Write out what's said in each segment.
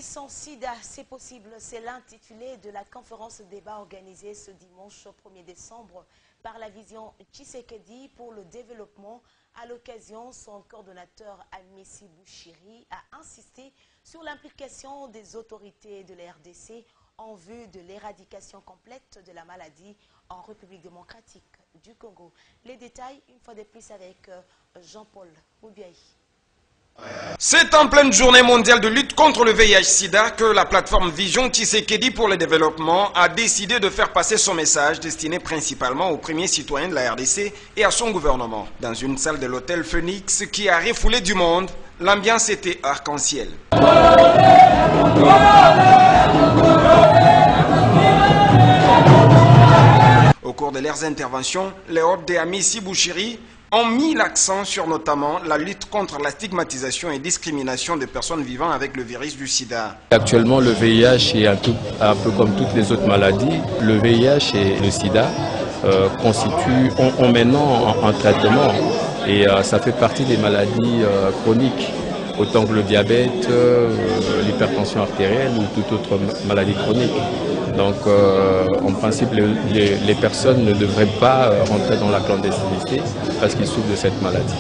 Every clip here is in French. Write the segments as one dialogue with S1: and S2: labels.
S1: Sans sida, c'est possible. C'est l'intitulé de la conférence débat organisée ce dimanche 1er décembre par la vision Tshisekedi pour le développement. À l'occasion, son coordonnateur Amissi Bouchiri a insisté sur l'implication des autorités de la RDC en vue de l'éradication complète de la maladie en République démocratique du Congo. Les détails, une fois de plus, avec Jean-Paul Moubiaï.
S2: C'est en pleine journée mondiale de lutte contre le VIH-Sida que la plateforme Vision Tshisekedi pour le développement a décidé de faire passer son message destiné principalement aux premiers citoyens de la RDC et à son gouvernement. Dans une salle de l'hôtel Phoenix qui a refoulé du monde, l'ambiance était arc-en-ciel. Au cours de leurs interventions, les hôtes de Amissi Bouchiri ont mis l'accent sur notamment la lutte contre la stigmatisation et discrimination des personnes vivant avec le virus du sida.
S3: Actuellement, le VIH est un peu comme toutes les autres maladies. Le VIH et le sida ont maintenant un traitement et ça fait partie des maladies chroniques, autant que le diabète, l'hypertension artérielle ou toute autre maladie chronique. Donc, en principe, les personnes ne devraient pas rentrer dans la clandestinité parce qu'ils souffrent de cette maladie.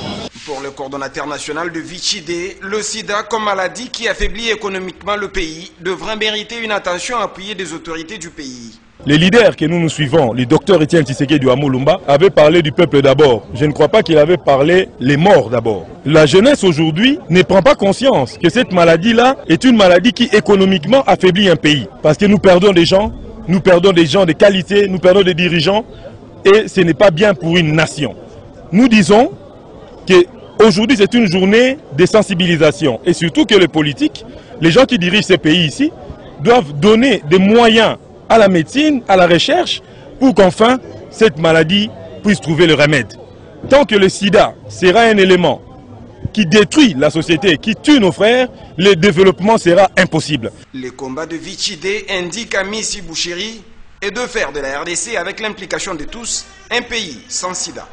S2: Pour le coordonnateur national de Vichidé, le sida comme maladie qui affaiblit économiquement le pays devrait mériter une attention appuyée des autorités du pays.
S4: Les leaders que nous suivons, le docteur Etienne Tshisekedi du Amolumba, avait parlé du peuple d'abord. Je ne crois pas qu'il avait parlé les morts d'abord. La jeunesse aujourd'hui ne prend pas conscience que cette maladie-là est une maladie qui économiquement affaiblit un pays. Parce que nous perdons des gens de qualité, nous perdons des dirigeants et ce n'est pas bien pour une nation. Nous disons qu'aujourd'hui c'est une journée de sensibilisation et surtout que les politiques, les gens qui dirigent ces pays ici, doivent donner des moyens à la médecine, à la recherche, pour qu'enfin cette maladie puisse trouver le remède. Tant que le sida sera un élément qui détruit la société, qui tue nos frères, le développement sera impossible.
S2: Le combat de Vichidé indique à Amissi Bouchiri et de faire de la RDC, avec l'implication de tous, un pays sans sida.